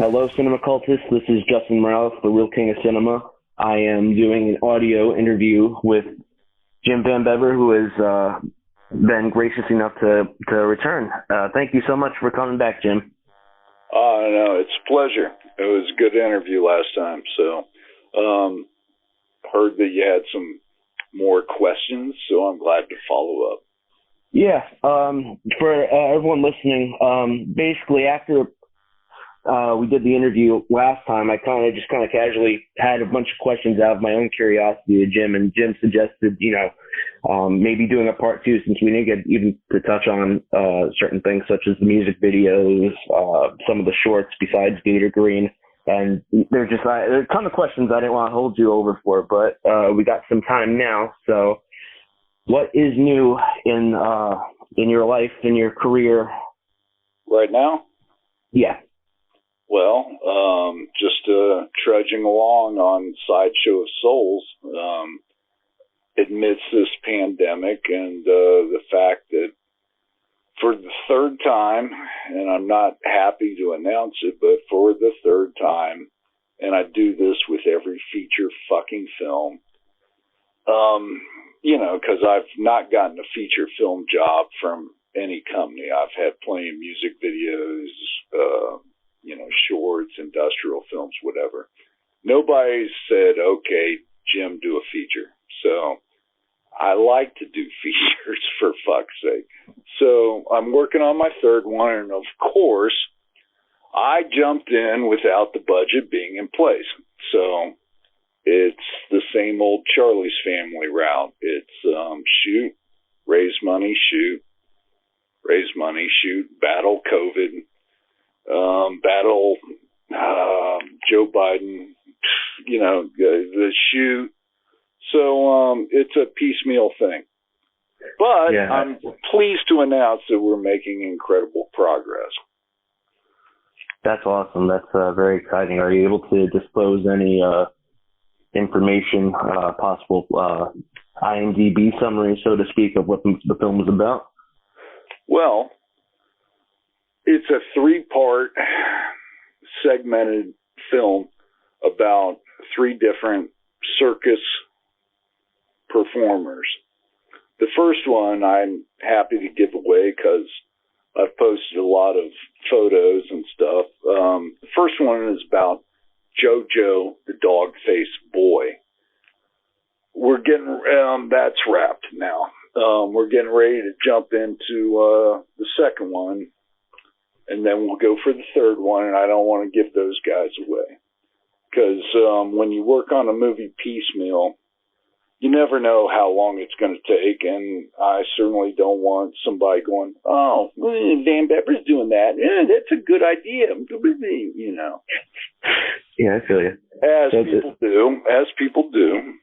Hello, Cinema Cultists. This is Justin Morales, the Real King of Cinema. I am doing an audio interview with Jim VanBebber, who has been gracious enough to return. Thank you so much for coming back, Jim. No, it's a pleasure. It was a good interview last time. So, heard that you had some more questions, so I'm glad to follow up. Yeah, for everyone listening, basically after we did the interview last time, I kind of casually had a bunch of questions out of my own curiosity to Jim, and Jim suggested, maybe doing a part two, since we didn't get even to touch on certain things such as the music videos, some of the shorts besides Gator Green. And there's a ton of questions I didn't want to hold you over for, but we got some time now. So what is new in your life, in your career? Right now? Yeah. Well, just trudging along on Sideshow of Souls amidst this pandemic and the fact that for the third time, and I'm not happy to announce it, but for the third time, and I do this with every feature fucking film, because I've not gotten a feature film job from any company. I've had plenty of music videos, shorts, industrial films, whatever. Nobody said, okay, Jim, do a feature. So I like to do features, for fuck's sake. So I'm working on my third one, and of course, I jumped in without the budget being in place. So it's the same old Charlie's Family route. It's shoot, raise money, shoot, raise money, shoot, battle COVID, battle Joe Biden, the shoot. So it's a piecemeal thing. But yeah. I'm pleased to announce that we're making incredible progress. That's awesome. That's very exciting. Are you able to disclose any information, possible IMDb summary, so to speak, of what the film is about? Well, it's a three-part segmented film about three different circus performers. The first one I'm happy to give away because I've posted a lot of photos and stuff. The first one is about JoJo, the dog-faced boy. We're getting, that's wrapped now. We're getting ready to jump into the second one, and then we'll go for the third one, and I don't want to give those guys away. Because when you work on a movie piecemeal, you never know how long it's going to take, and I certainly don't want somebody going, oh, VanBebber's doing that. Yeah, that's a good idea. Yeah, I feel you. As people do.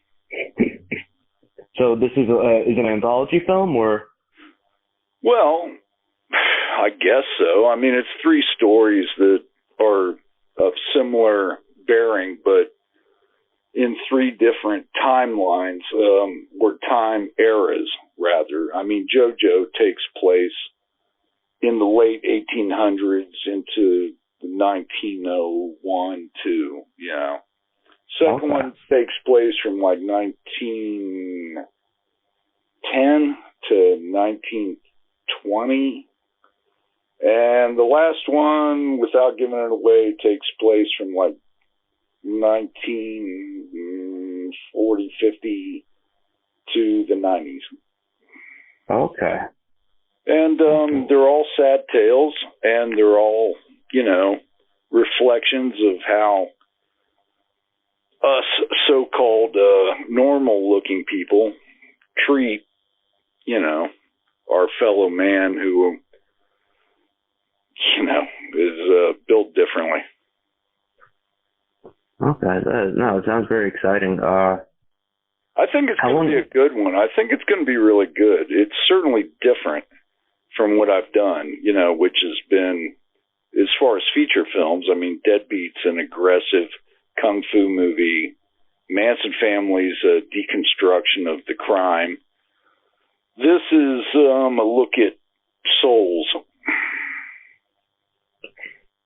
So this is an anthology film, or? Well, I guess so. I mean, it's three stories that are of similar bearing, but in three different timelines, or time eras, rather. I mean, JoJo takes place in the late 1800s into 1901, too, Second one takes place from like 1910 to 1920. And the last one, without giving it away, takes place from like 1940, 50 to the 90s. Okay. And they're all sad tales, and they're all, reflections of how us so-called normal-looking people treat, our fellow man who, is built differently. Okay. No, it sounds very exciting. I think it's going to be a good one. I think it's going to be really good. It's certainly different from what I've done, which has been, as far as feature films, I mean, Deadbeat's an aggressive kung fu movie. Manson Family's a deconstruction of the crime. This is a look at souls.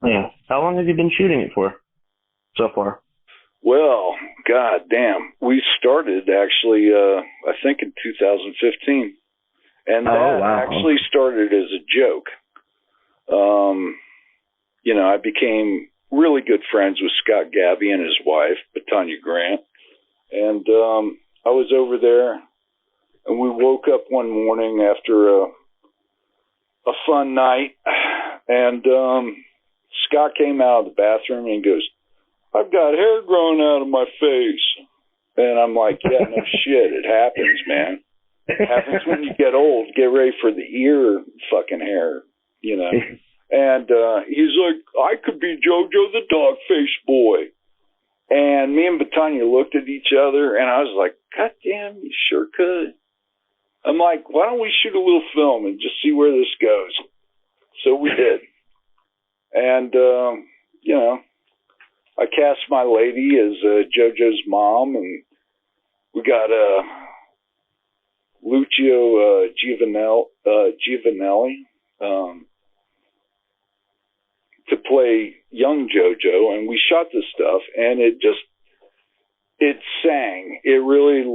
Yeah. How long have you been shooting it for so far? Well, god damn. We started actually, I think in 2015. And that actually started as a joke. You know, I became really good friends with Scott Gabby and his wife, Tanya Grant. And I was over there, and we woke up one morning after a fun night, and Scott came out of the bathroom and he goes, "I've got hair growing out of my face." And I'm like, yeah, no shit, it happens, man. It happens when you get old. Get ready for the ear fucking hair, you know. And he's like, "I could be JoJo the dog-faced boy." And me and Batanya looked at each other, and I was like, God damn, you sure could. I'm like, why don't we shoot a little film and just see where this goes? So we did. And, you know, I cast my lady as JoJo's mom, and we got Lucio Giovanelli to play young JoJo, and we shot this stuff, and it sang. It really,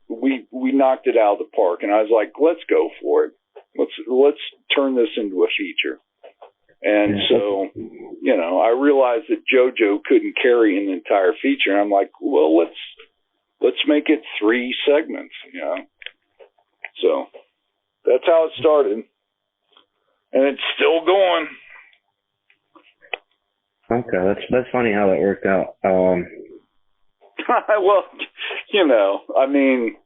we knocked it out of the park, and I was like, let's go for it. Let's turn this into a feature. And so, you know, I realized that JoJo couldn't carry an entire feature, and I'm like, well, let's make it 3 segments, you know. So that's how it started, and it's still going. Okay, that's funny how that worked out. Well, you know, I mean,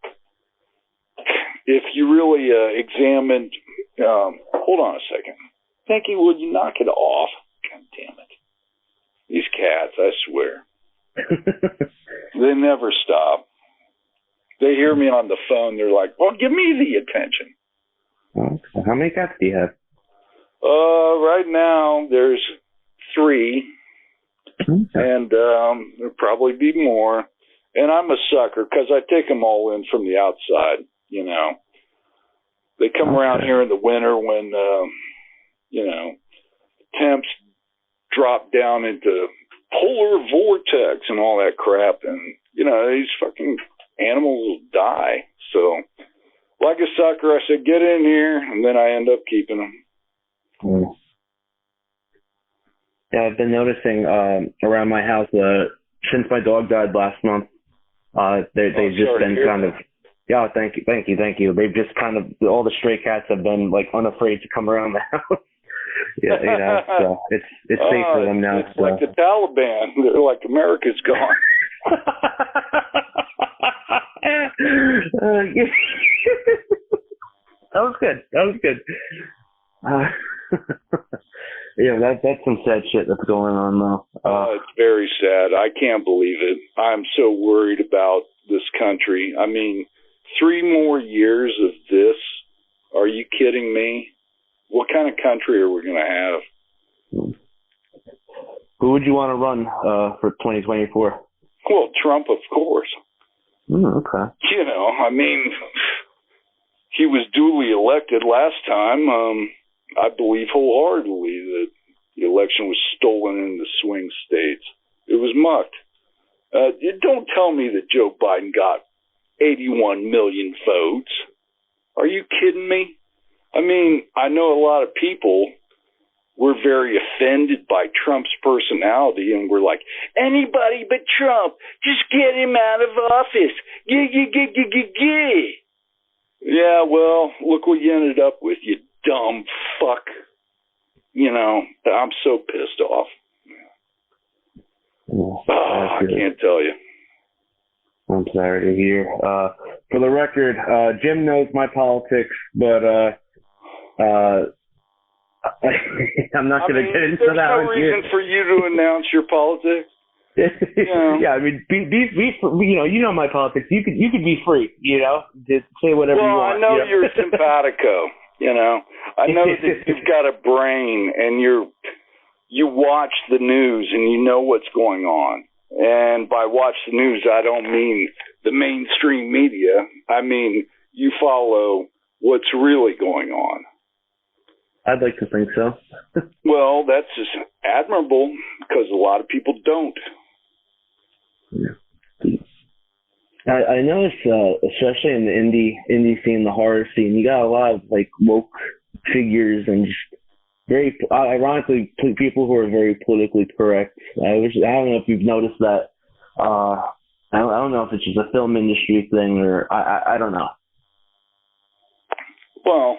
if you really examined, hold on a second. Pinky, would you knock it off? God damn it. These cats, I swear. They never stop. They hear me on the phone, they're like, well, give me the attention. Okay. How many cats do you have? Right now, there's 3. Okay. And there'll probably be more. And I'm a sucker because I take them all in from the outside, you know. They come around here in the winter when, you know, temps drop down into polar vortex and all that crap. And, you know, these fucking animals will die. So, like a sucker, I said, get in here, and then I end up keeping them. Mm. Yeah, I've been noticing around my house since my dog died last month. They've just been kind of. Yeah, thank you. They've just kind of, all the stray cats have been like unafraid to come around the house. Yeah, you know, so it's safe for them now. It's like the Taliban. They're like, America's gone. That was good. Yeah, that's some sad shit that's going on though. It's very sad. I can't believe it. I'm so worried about this country. I mean, 3 more years of this? Are you kidding me? What kind of country are we going to have? Who would you want to run for 2024? Well, Trump, of course. Okay. You know, I mean, he was duly elected last time. I believe wholeheartedly that the election was stolen in the swing states. It was mucked. Don't tell me that Joe Biden got 81 million votes. Are you kidding me? I mean, I know a lot of people were very offended by Trump's personality and were like, anybody but Trump, just get him out of office. Yeah, well, look what you ended up with, you dumb fuck. You know, I'm so pissed off. I can't tell you. I'm sorry to hear. For the record, Jim knows my politics, but I'm not going to get into that. There's no reason for you to announce your politics. Yeah, I mean, be you know my politics. You could be free, you know, just say whatever you want. Well, I know you're simpatico. You know, I know that you've got a brain and you watch the news and you know what's going on. And by watch the news, I don't mean the mainstream media. I mean, you follow what's really going on. I'd like to think so. Well, that's just admirable because a lot of people don't. Yeah. I noticed, especially in the indie scene, the horror scene, you got a lot of like woke figures and just very, ironically, people who are very politically correct. I don't know if you've noticed that. I don't know if it's just a film industry thing or I don't know. Well,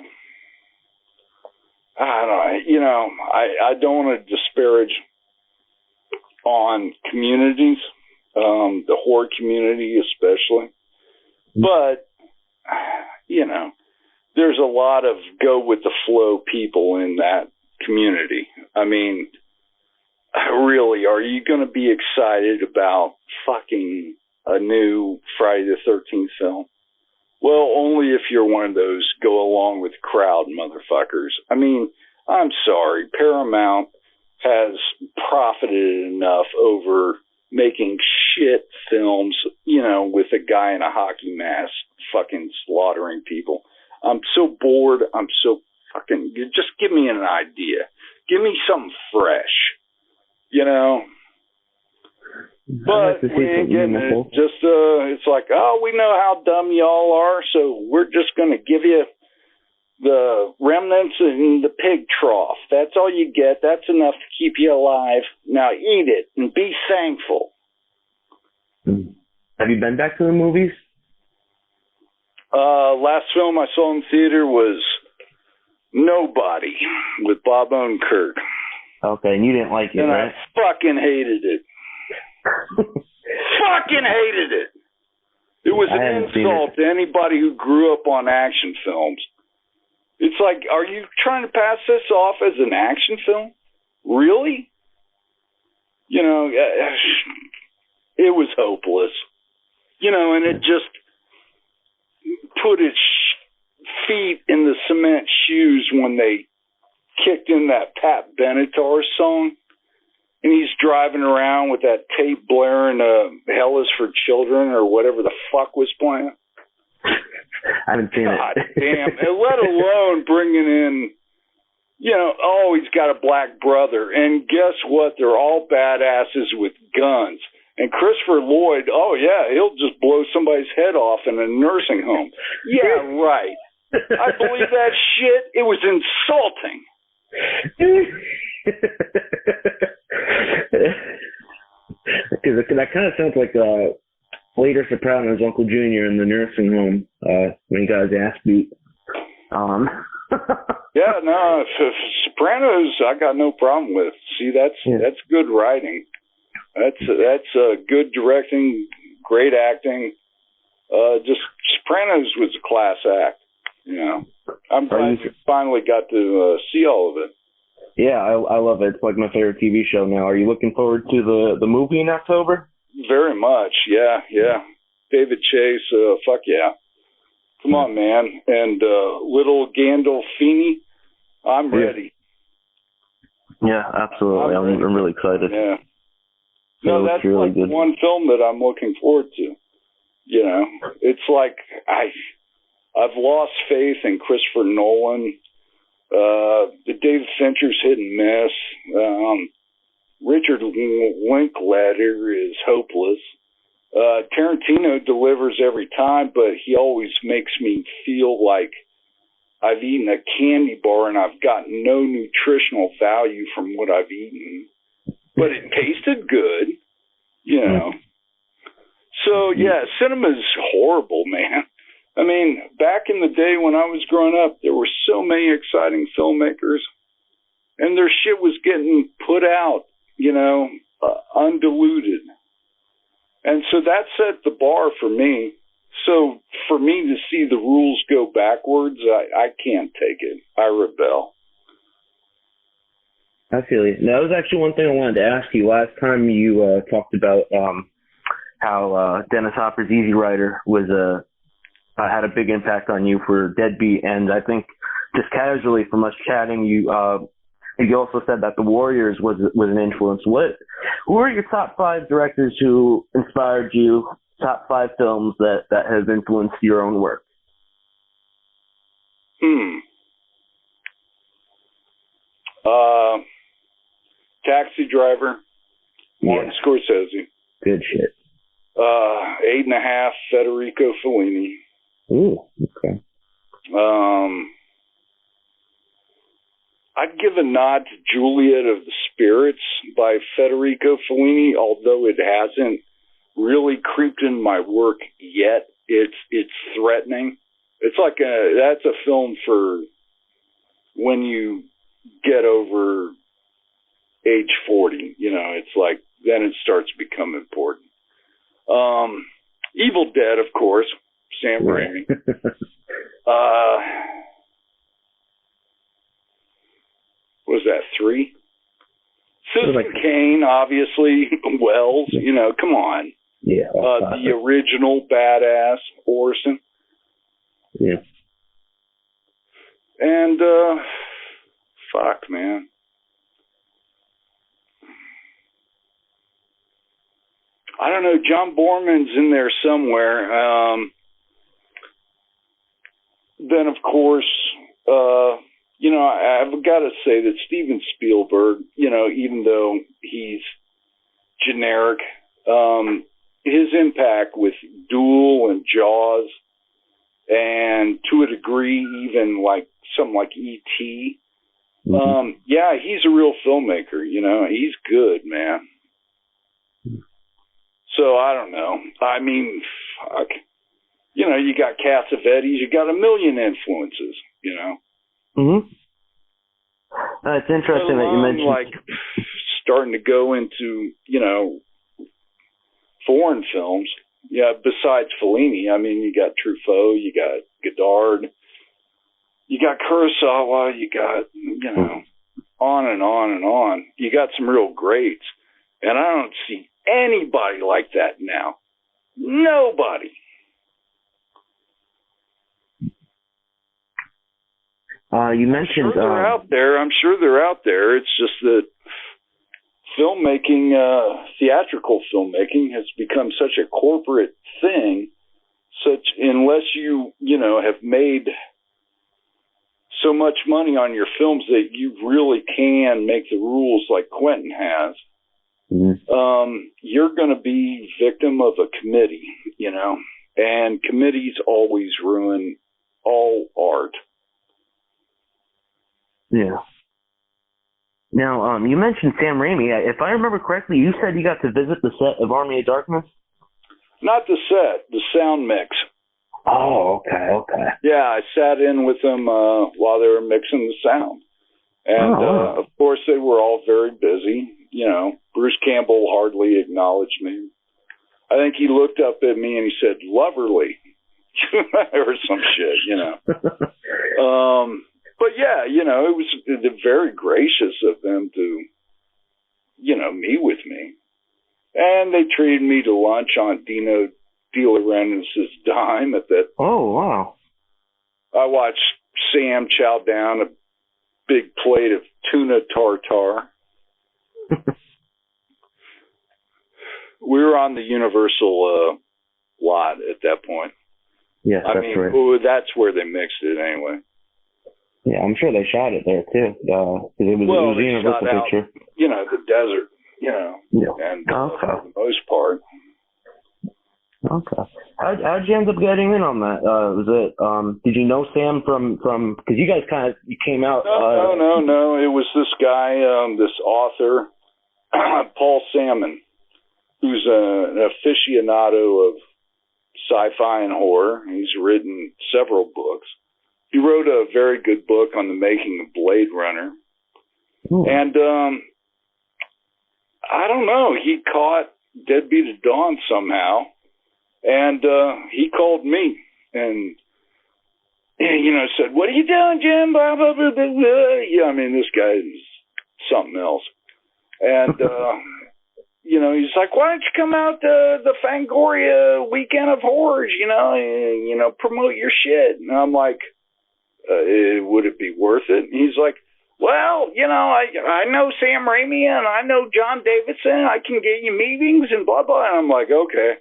I don't know. You know, I don't want to disparage on communities, the horror community especially. But, you know, there's a lot of go with the flow people in that community. I mean, really, are you going to be excited about fucking a new Friday the 13th film? Well, only if you're one of those go along with crowd motherfuckers. I mean, I'm sorry. Paramount has profited enough over making shit films, you know, with a guy in a hockey mask fucking slaughtering people. I'm so bored. I'm so fucking, just give me an idea. Give me something fresh, you know? But we ain't getting it. Just, it's like, oh, we know how dumb y'all are, so we're just going to give you the remnants in the pig trough. That's all you get. That's enough to keep you alive. Now eat it and be thankful. Have you been back to the movies? Last film I saw in theater was Nobody with Bob Odenkirk. Okay, and you didn't like it, and right? I fucking hated it. Fucking hated it. It was an insult to anybody who grew up on action films. It's like, are you trying to pass this off as an action film? Really? You know, it was hopeless. You know, and it just put its feet in the cement shoes when they kicked in that Pat Benatar song. And he's driving around with that tape blaring, Hell is for Children or whatever the fuck was playing. I haven't seen God it. damn. And let alone bringing in, you know, oh, he's got a black brother. And guess what? They're all badasses with guns. And Christopher Lloyd, oh, yeah, he'll just blow somebody's head off in a nursing home. Yeah, right. I believe that shit. It was insulting. Because that kind of sounds like later Sopranos Uncle Junior in the nursing home when he got his ass beat. Yeah, no, Sopranos I got no problem with. See, that's good writing. That's good directing, great acting. Just Sopranos was a class act. You know, I'm glad you finally got to see all of it. Yeah, I love it. It's like my favorite TV show now. Are you looking forward to the movie in October? Very much, yeah. David Chase, fuck yeah. Come on, man. And little Gandolfini, I'm ready. Yeah, absolutely. I'm really excited. Yeah. No, that's really like good. One film that I'm looking forward to. You know, it's like I've lost faith in Christopher Nolan. The David Fincher's hit and miss. Richard Linklater is hopeless. Tarantino delivers every time, but he always makes me feel like I've eaten a candy bar and I've got no nutritional value from what I've eaten. But it tasted good, you know. So, yeah, cinema's horrible, man. I mean, back in the day when I was growing up, there were so many exciting filmmakers, and their shit was getting put out, you know, undiluted. And so that set the bar for me. So for me to see the rules go backwards, I can't take it. I rebel. I feel you. That was actually one thing I wanted to ask you. Last time you talked about how Dennis Hopper's Easy Rider was had a big impact on you for Deadbeat, and I think just casually from us chatting, you also said that The Warriors was an influence. Who are your top 5 directors who inspired you? Top 5 films that have influenced your own work? Taxi Driver, Martin Scorsese. Good shit. 8.5, Federico Fellini. Ooh, okay. I'd give a nod to Juliet of the Spirits by Federico Fellini, although it hasn't really creeped in my work yet. It's threatening. It's like that's a film for when you get over age 40. You know, it's like then it starts to become important. Evil Dead, of course, Sam Raimi. What was that, 3? Citizen Kane, obviously. Wells, you know, come on. Yeah. The original badass Orson. Yeah. And, fuck, man. I don't know. John Borman's in there somewhere. Then, of course, you know, I've got to say that Steven Spielberg, you know, even though he's generic, his impact with Duel and Jaws, and to a degree, even like something like E.T., yeah, he's a real filmmaker, you know. He's good, man. So, I don't know. I mean, fuck. You know, you got Cassavetes, you got a million influences, you know. It's interesting that you mentioned, like, starting to go into, you know, foreign films. Yeah, besides Fellini, I mean, you got Truffaut, you got Godard, you got Kurosawa, you got, you know, on and on and on. You got some real greats, and I don't see anybody like that now. Nobody. You mentioned... I'm sure they're out there. It's just that filmmaking, theatrical filmmaking, has become such a corporate thing, unless you know, have made so much money on your films that you really can make the rules like Quentin has, you're going to be victim of a committee, you know, and committees always ruin all art. Yeah. Now, you mentioned Sam Raimi. If I remember correctly, you said you got to visit the set of Army of Darkness? Not the set, the sound mix. Oh, okay. Yeah, I sat in with them while they were mixing the sound. And, of course, they were all very busy. You know, Bruce Campbell hardly acknowledged me. I think he looked up at me and he said, "Loverly," or some shit, you know. But, yeah, you know, it was very gracious of them to, you know, meet with me. And they treated me to lunch on Dino De Laurentiis' dime at that. Oh, wow. I watched Sam chow down a big plate of tuna tartare. We were on the Universal lot at that point. Yes, I mean, right. That's where they mixed it anyway. Yeah, I'm sure they shot it there too. Because it was a Universal picture. You know, the desert. You know, and for the most part. Okay. How'd you end up getting in on that? Was it? Did you know Sam from? Because you guys you came out. No. It was this guy, this author, Paul Salmon, who's an aficionado of sci-fi and horror. He's written several books. He wrote a very good book on the making of Blade Runner. Ooh. And I don't know. He caught Deadbeat at Dawn somehow. And he called me and, you know, said, "What are you doing, Jim?" Blah, blah, blah, blah, blah. Yeah, I mean, this guy is something else. And, you know, he's like, "Why don't you come out to the Fangoria Weekend of Horrors, you know, promote your shit?" And I'm like, would it be worth it? And he's like, "Well, you know, I know Sam Raimi and I know John Davidson. I can get you meetings and blah, blah." And I'm like, okay.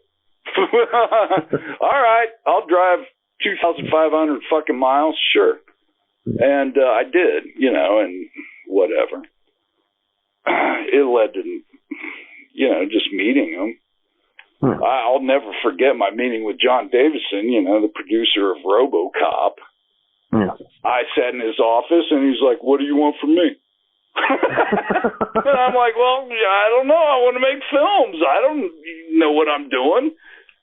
All right, I'll drive 2,500 fucking miles, sure. And I did, you know, and whatever. It led to, just meeting him. I'll never forget my meeting with John Davison, the producer of RoboCop. I sat in his office, and he's like, "What do you want from me?" And I'm like, "Well, I don't know. I want to make films. I don't know what I'm doing."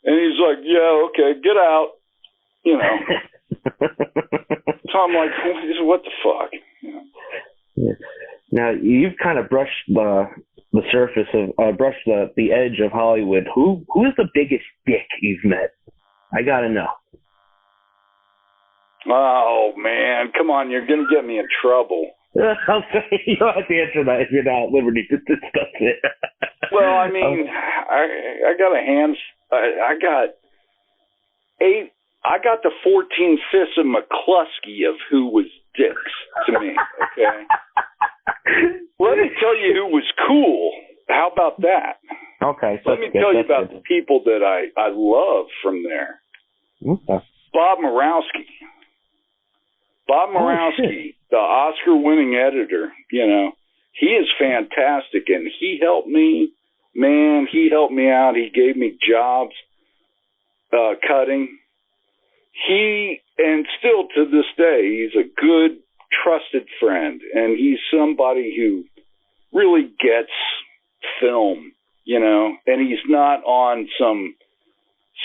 And he's like, "Yeah, okay, get out." So I'm like, "What the fuck?" Now you've kind of brushed the surface of brushed the edge of Hollywood. Who is the biggest dick you've met? I gotta know. Oh man, come on! You're gonna get me in trouble. Okay, you don't have to answer that if you're not at liberty to discuss it. Well, I mean, I got I got the 14 fists of McCluskey of who was dicks to me. Okay. Let me tell you who was cool. How about that? Okay. Let me tell you about the people that I love from there. Okay. Bob Morawski. Bob Morawski, the Oscar-winning editor, he is fantastic, and he helped me. Man, he helped me out. He gave me jobs cutting. And still to this day, he's a good, trusted friend, and he's somebody who really gets film, and he's not on some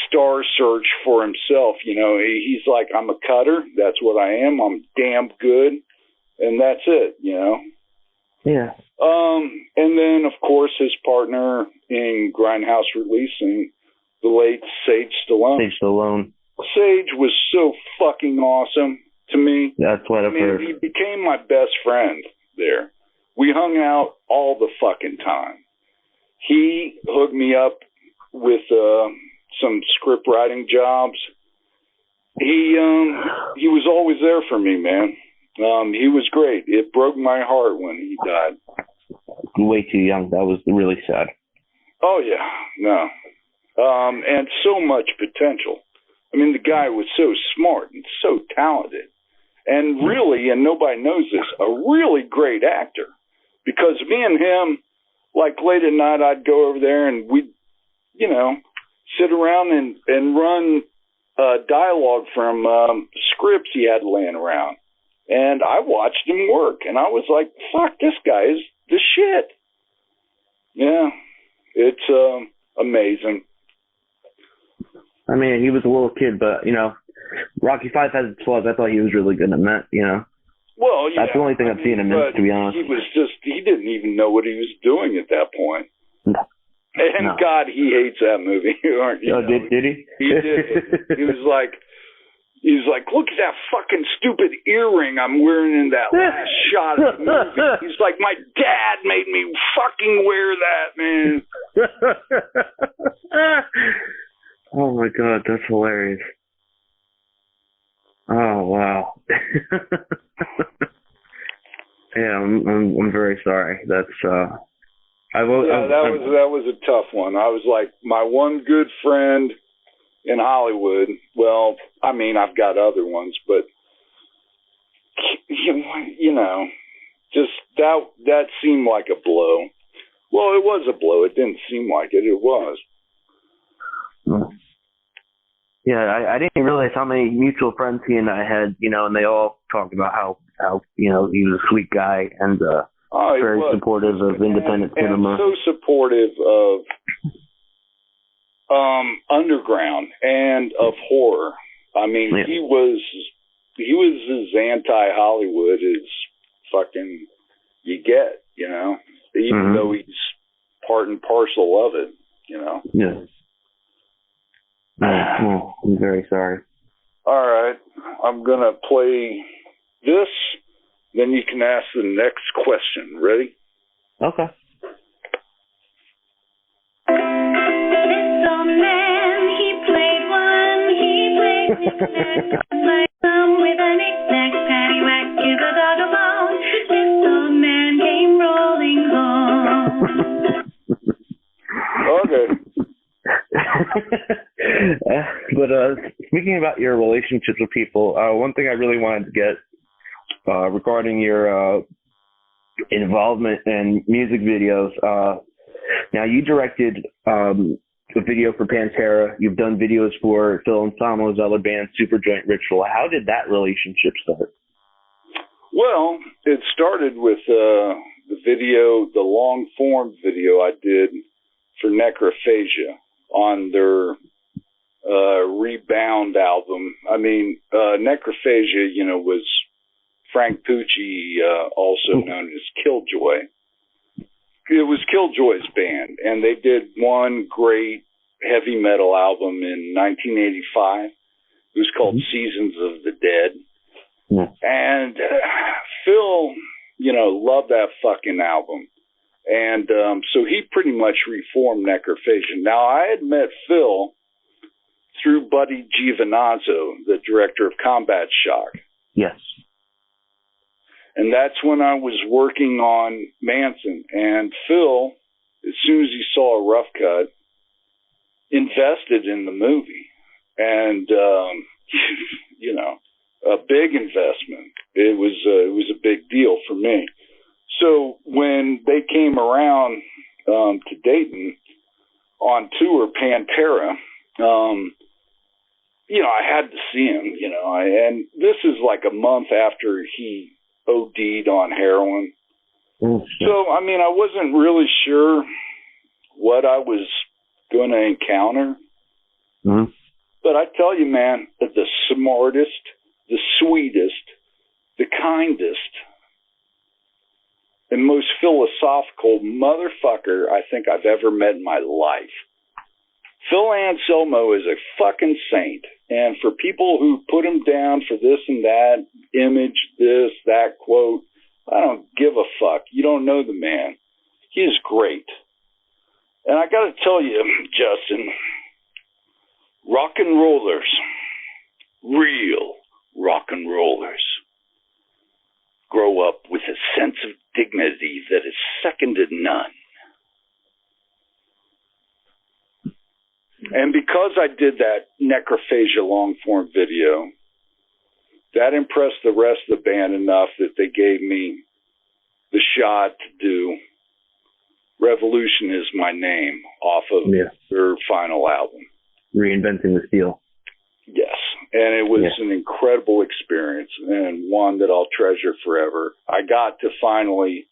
star search for himself. He's like, "I'm a cutter. That's what I am. I'm damn good. And that's it, Yeah. And then, of course, his partner in Grindhouse Releasing, the late Sage Stallone. Sage was so fucking awesome to me. That's what I've heard. He became my best friend there. We hung out all the fucking time. He hooked me up with some script writing jobs. He was always there for me, man. He was great. It broke my heart when he died. Way too young. That was really sad. Oh yeah, no. And so much potential. I mean, the guy was so smart and so talented, and really, and nobody knows this, a really great actor. Because me and him, like late at night, I'd go over there and we'd, sit around and run dialogue from scripts he had laying around. And I watched him work, and I was like, fuck, this guy is the shit. Yeah, it's amazing. I mean, he was a little kid, but, Rocky V has its flaws. I thought he was really good in that, Well, yeah. That's the only thing I've seen him in, to be honest. He didn't even know what he was doing at that point. And no. God, he hates that movie. Did he? He did. He was like, look at that fucking stupid earring I'm wearing in that last shot of the movie. He's like, my dad made me fucking wear that, man. Oh my God, that's hilarious. Oh wow. Yeah, I'm very sorry. That's that was a tough one. I was like, my one good friend in Hollywood. Well, I mean, I've got other ones, but just that seemed like a blow. Well, it was a blow. It didn't seem like it. It was. Yeah, I didn't realize how many mutual friends he and I had, and they all talked about how he was a sweet guy and very supportive of independent cinema. And so supportive of underground and of horror. I mean, yeah. he was as anti-Hollywood as fucking you get, even though he's part and parcel of it, Yeah. Oh, I'm very sorry. All right. I'm going to play this, then you can ask the next question. Ready? Okay. Like some with an exact paddywhack, give a dog a bone. This old man came rolling home. Okay. But speaking about your relationships with people, one thing I really wanted to get regarding your involvement in music videos. Now, you directed a video for Pantera. You've done videos for Phil Anselmo's other band, Superjoint Ritual. How did that relationship start? Well, it started with the video, the long-form video I did for Necrophagia on their Rebound album. I mean, Necrophagia, was Frank Pucci, also known as Killjoy. It was Killjoy's band, and they did one great heavy metal album in 1985. It was called Seasons of the Dead. Yeah. And Phil, loved that fucking album. And so he pretty much reformed Necrophagia. Now, I had met Phil through Buddy Giovinazzo, the director of Combat Shock. Yes. And that's when I was working on Manson. And Phil, as soon as he saw a rough cut, invested in the movie. And, a big investment. It was a big deal for me. So when they came around to Dayton on tour, Pantera, I had to see him, and this is like a month after he OD'd on heroin. So, I wasn't really sure what I was going to encounter. But I tell you, man, the smartest, the sweetest, the kindest, and most philosophical motherfucker I think I've ever met in my life. Phil Anselmo is a fucking saint. And for people who put him down for this and that, image, this, that quote, I don't give a fuck. You don't know the man. He is great. And I got to tell you, Justin, rock and rollers, real rock and rollers, grow up with a sense of dignity that is second to none. And because I did that Necrophagia long-form video, that impressed the rest of the band enough that they gave me the shot to do Revolution Is My Name off of their final album. Reinventing the Steel. Yes. And it was an incredible experience and one that I'll treasure forever. I got to finally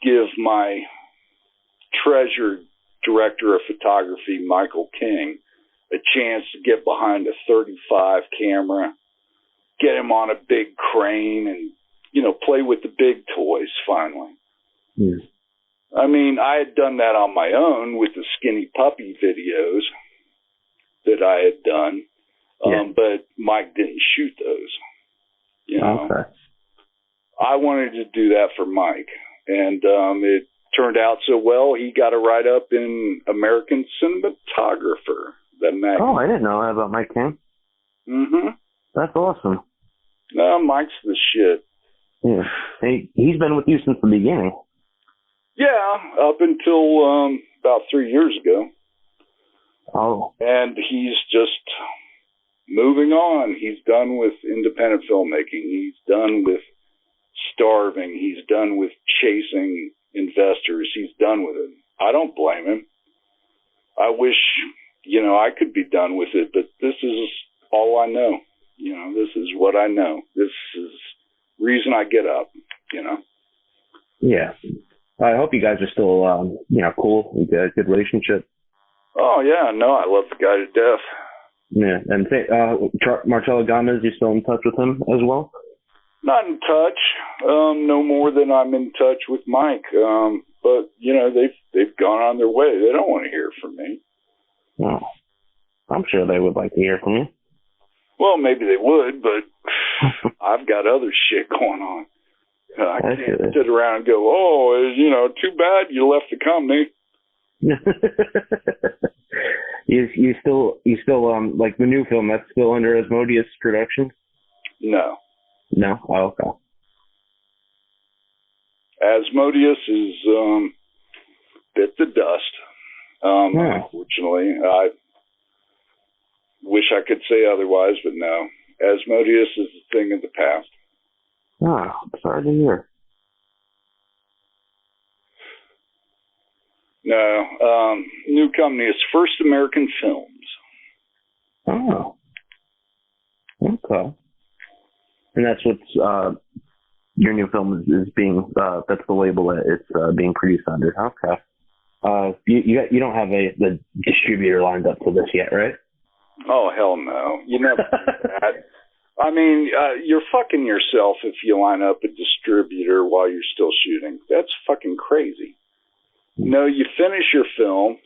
give my treasured director of photography, Michael King, a chance to get behind a 35 camera, get him on a big crane and, play with the big toys finally. I had done that on my own with the Skinny Puppy videos that I had done, but Mike didn't shoot those. Okay. I wanted to do that for Mike, and it turned out so well, he got a write-up in American Cinematographer, the magazine. Oh, I didn't know that about Mike King. That's awesome. Mike's the shit. Yeah. He's been with you since the beginning. Yeah, up until about 3 years ago. Oh. And he's just moving on. He's done with independent filmmaking. He's done with starving. He's done with chasing investors. He's done with it. I don't blame him. I wish, I could be done with it, but this is all I know. This is what I know. This is the reason I get up, Yeah. I hope you guys are still, cool. You got a good relationship. Oh, yeah. No, I love the guy to death. Yeah. And Marcelo Gomez, you still in touch with him as well? Not in touch. No more than I'm in touch with Mike. But, they've gone on their way. They don't want to hear from me. Well, I'm sure they would like to hear from you. Well, maybe they would, but I've got other shit going on. I can't sit around and go, too bad you left the company. you still like the new film, that's still under Asmodeus Productions? No. Oh, okay. Asmodeus is bit the dust. Unfortunately, I wish I could say otherwise, but no. Asmodeus is a thing of the past. Sorry to hear. No. New company is First American Films. Oh. Okay. And that's what's your new film is being. That's the label that it's being produced under. Okay. You don't have the distributor lined up for this yet, right? Oh hell no! You never do that. I mean, you're fucking yourself if you line up a distributor while you're still shooting. That's fucking crazy. No, you finish your film,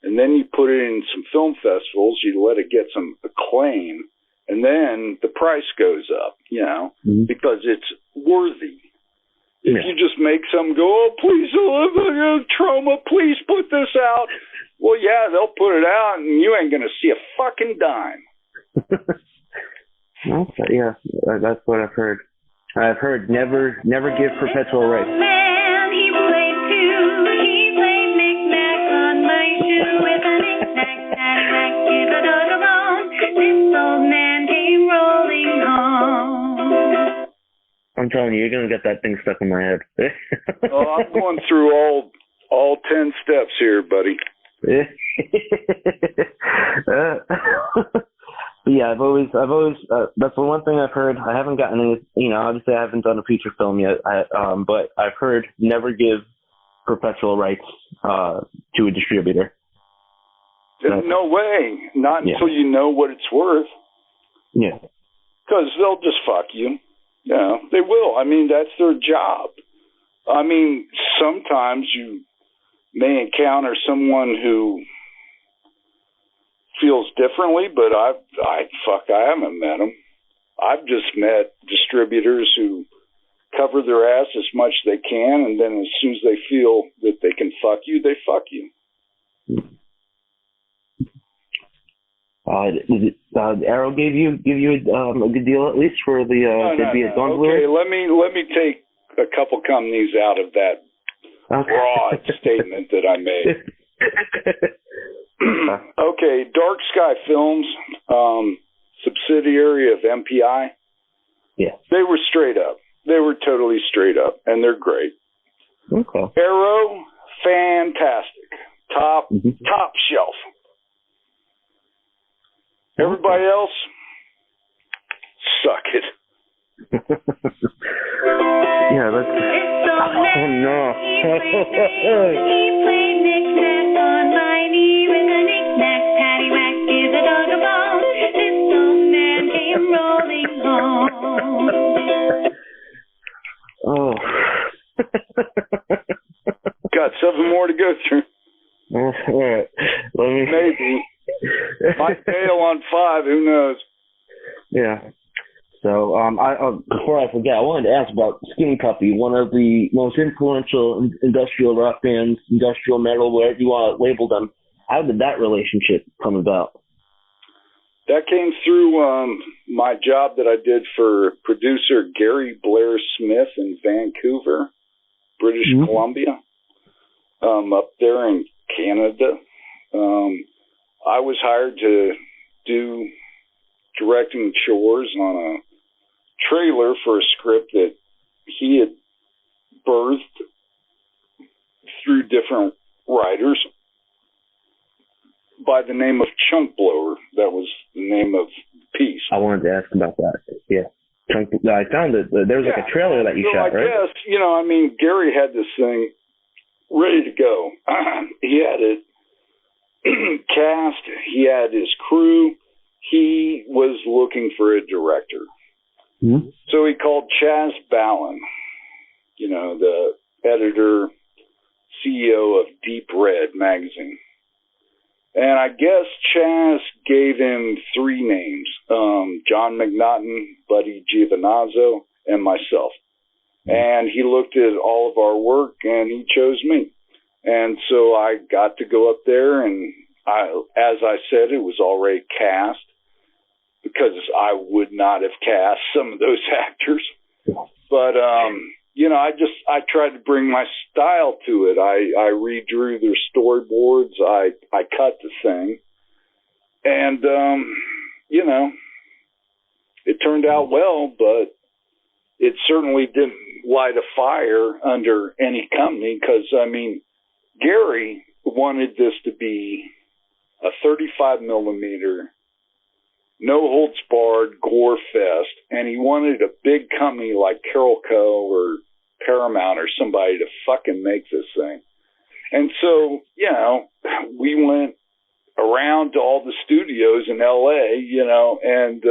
and then you put it in some film festivals. You let it get some acclaim, and then the price goes up, because it's worthy. If you just make some go, oh, please, trauma, please put this out. Well, yeah, they'll put it out, and you ain't going to see a fucking dime. Okay, yeah, that's what I've heard. I've heard never give perpetual rights. Man, he played too. He played knick-knack on my shoe with a knick-knack, paddywhack, give a dog a bone. This old man came rolling home. I'm telling you, you're gonna get that thing stuck in my head. Oh, I'm going through all 10 steps here, buddy. Yeah, I've always. That's the one thing I've heard. I haven't gotten any. Obviously, I haven't done a feature film yet. But I've heard never give perpetual rights to a distributor. No way. Not until you know what it's worth. Yeah. Because they'll just fuck you. They will. I mean, that's their job. I mean, sometimes you may encounter someone who feels differently, but I haven't met them. I've just met distributors who cover their ass as much as they can, and then as soon as they feel that they can fuck you, they fuck you. Arrow gave you a good deal at least for the Deadbeat on Blu-ray? Okay, let me take a couple companies out of that broad statement that I made. Okay, Dark Sky Films, subsidiary of MPI. Yeah. They were straight up. They were totally straight up, and they're great. Okay. Arrow, fantastic. Top shelf. Everybody else, suck it. Yeah, that's... Oh, no. He played knick-knack on my knee with a knick-knack, paddywhack, give a dog a bone. This old man came rolling home. Oh. Got 7 more to go through. All right. Maybe. Might fail on 5, who knows? Yeah. So, before I forget, I wanted to ask about Skinny Puppy, one of the most influential industrial rock bands, industrial metal, whatever you want to label them. How did that relationship come about? That came through my job that I did for producer Gary Blair Smith in Vancouver, British Columbia, up there in Canada. I was hired to do directing chores on a trailer for a script that he had birthed through different writers by the name of Chunk Blower. That was the name of the piece. I wanted to ask about that. Yeah. I found that there was like a trailer that you shot, right? Yes. Gary had this thing ready to go. He had it cast. He had his crew. He was looking for a director. Mm-hmm. So he called Chaz Ballin, the editor, CEO of Deep Red magazine. And I guess Chaz gave him 3 names, John McNaughton, Buddy Giovinazzo, and myself. And he looked at all of our work, and he chose me. And so I got to go up there, and as I said, it was already cast, because I would not have cast some of those actors. But, I tried to bring my style to it. I redrew their storyboards. I cut the thing. And, it turned out well, but it certainly didn't light a fire under any company because, Gary wanted this to be a 35 millimeter, no holds barred gore fest, and he wanted a big company like Carol Co. or Paramount or somebody to fucking make this thing. And so, you know, we went around to all the studios in LA, you know, and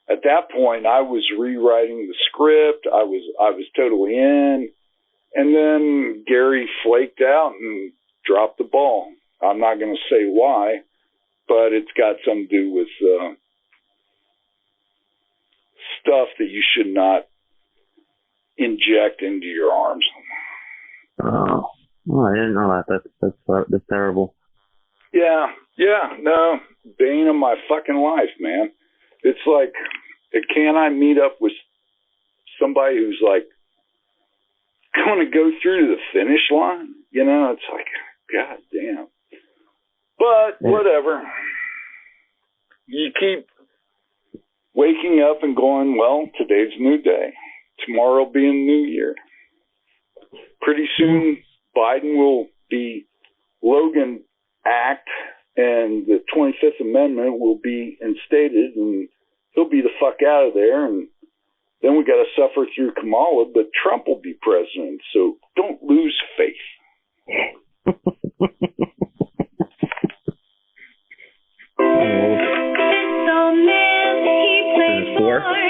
at that point I was rewriting the script. I was totally in. And then Gary flaked out and dropped the ball. I'm not going to say why, but it's got something to do with stuff that you should not inject into your arms. Oh, I didn't know that. That's terrible. Yeah, no, bane of my fucking life, man. It's like, can I meet up with somebody who's like going to go through to the finish line? You know, it's like, God damn. But whatever. You keep waking up and going, well, today's a new day. Tomorrow will be a new year. Pretty soon, Biden will be Logan Act, and the 25th Amendment will be instated, and he'll be the fuck out of there, and then we got to suffer through Kamala, but Trump will be president, so don't lose faith.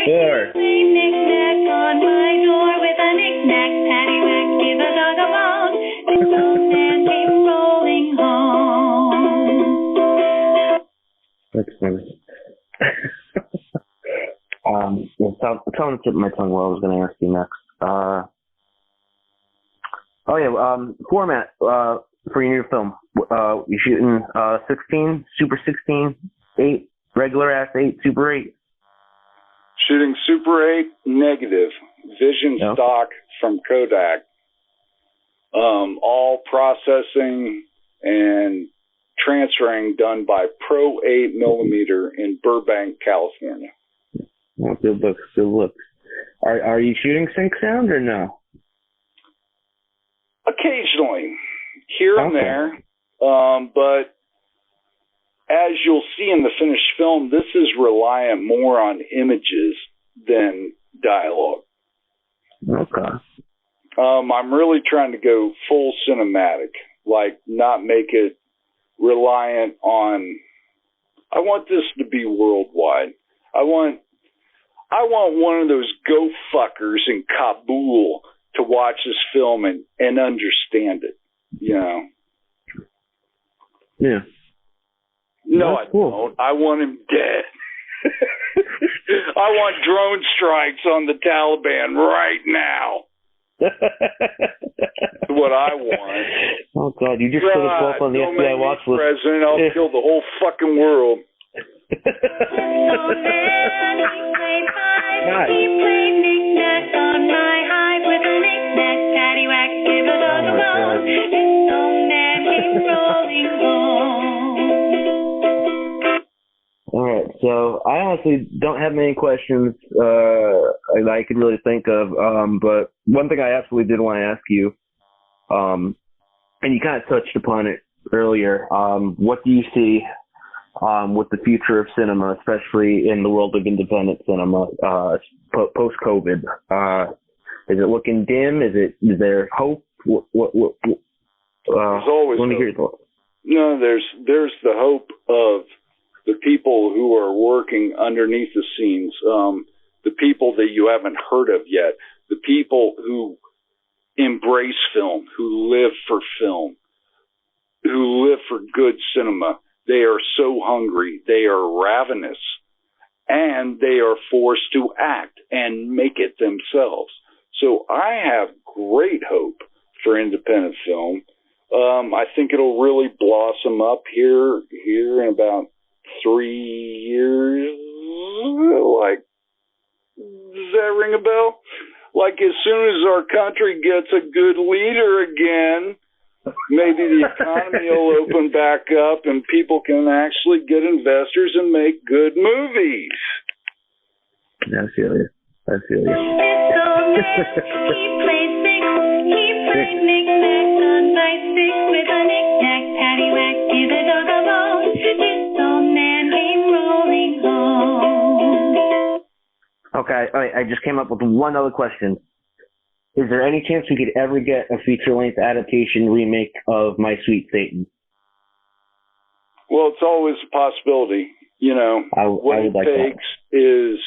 Four. Knick-knack on my door with a knick-knack, paddywhack, give a dog a bone. This old man came rolling home. That's funny. It's on the tip of my tongue what I was going to ask you next. Format for your new film. You shooting 16, Super 16, 8, regular ass 8, Super 8? Shooting Super 8 negative, vision stock from Kodak. All processing and transferring done by Pro 8 millimeter in Burbank, California. Oh, good looks. Are you shooting sync sound or no? Occasionally, here and there, but as you'll see in the finished film, this is reliant more on images than dialogue. Okay. I'm really trying to go full cinematic, like not make it reliant on. I want this to be worldwide. I want one of those go fuckers in Kabul to watch this film and understand it, you know? Yeah. No, that's I cool. don't. I want him dead. I want drone strikes on the Taliban right now. That's what I want. Oh, God, you just put us both on the FBI watch list. President, I'll kill the whole fucking world. He played knick-knack on my hive with a knick-knack, paddywhack, give a dog a bone. This old man came rolling home. All right, so I honestly don't have many questions I could really think of, but one thing I absolutely did want to ask you, and you kind of touched upon it earlier, what do you see with the future of cinema, especially in the world of independent cinema, post-COVID? Is it looking dim? Is there hope? There's always let me hope. hear your thoughts. No, there's the hope of the people who are working underneath the scenes, the people that you haven't heard of yet, the people who embrace film, who live for film, who live for good cinema. They are so hungry, they are ravenous, and they are forced to act and make it themselves. So I have great hope for independent film. I think it'll really blossom up here in about 3 years. Like, does that ring a bell? Like, as soon as our country gets a good leader again, maybe the economy will open back up and people can actually get investors and make good movies. Yeah, I feel you. This old man, he played knick-knack on my stick with a knick-knack. Okay, I just came up with one other question. Is there any chance we could ever get a feature-length adaptation remake of My Sweet Satan? Well, it's always a possibility. You know, what it takes is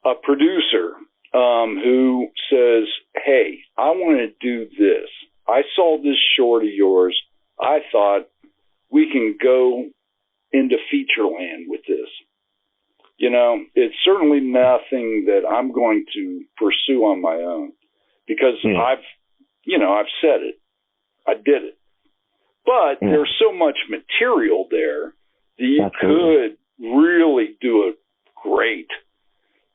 a producer who says, hey, I want to do this. I saw this short of yours. I thought we can go into feature land with this. You know, it's certainly nothing that I'm going to pursue on my own because I've said it. I did it. But there's so much material there that you could really do it great.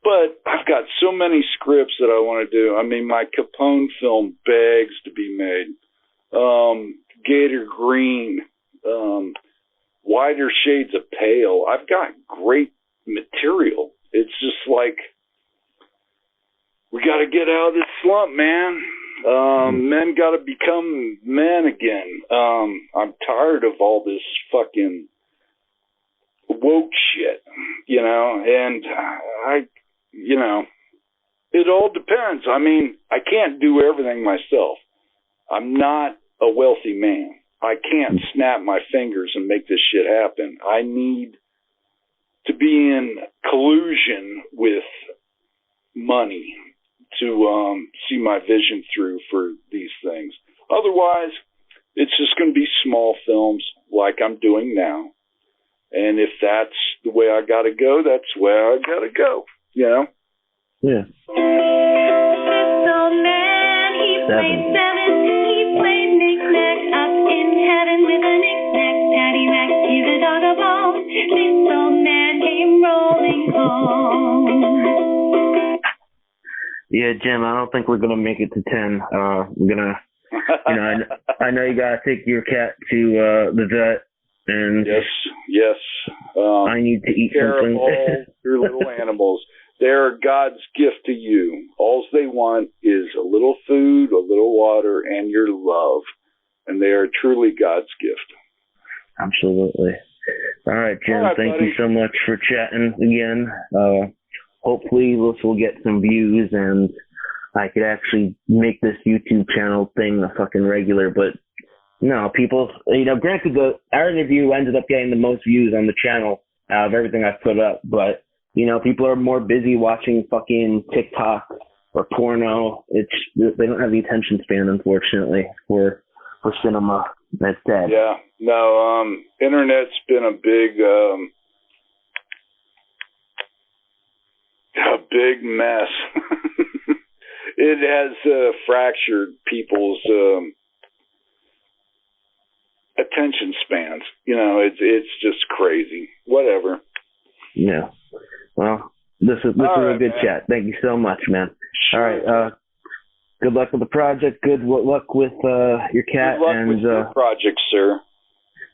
But I've got so many scripts that I want to do. I mean, my Capone film begs to be made. Gator Green, Wider Shades of Pale. I've got great material. It's just like, we got to get out of this slump, man. Men got to become men again. I'm tired of all this fucking woke shit, you know, and it all depends. I mean, I can't do everything myself. I'm not a wealthy man. I can't snap my fingers and make this shit happen. I need to be in collusion with money to see my vision through for these things. Otherwise, it's just going to be small films like I'm doing now. And if that's the way I got to go, that's where I got to go, you know? Yeah. This old man, he played seven. He played knick-knack up in heaven with a knick-knack, paddywhack, give a dog a bone. This old man came rolling home. Yeah, Jim, I don't think we're going to make it to 10. We're going to, I know you got to take your cat to the vet. And yes. I need to eat something. All your little animals. They're God's gift to you. All they want is a little food, a little water, and your love. And they are truly God's gift. Absolutely. All right, Jim, thank you so much for chatting again. Hopefully this will get some views and I could actually make this YouTube channel thing a fucking regular, but no, people, granted our interview ended up getting the most views on the channel out of everything I've put up, but, people are more busy watching fucking TikTok or porno. They don't have the attention span, unfortunately, for cinema. That's dead. Yeah, no, internet's been a big mess. It has fractured people's attention spans. It's just crazy. Whatever. Yeah. Well, this is a good chat. Thank you so much, man. Sure. All right. Good luck with the project. Good luck with your cat. Good luck with your project, sir.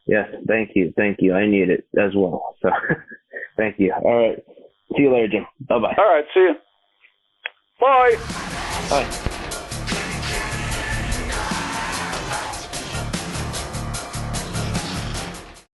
Yes. Thank you. I need it as well. So, thank you. All right. See you later, Jim. Bye-bye. All right. See you. Bye. Bye.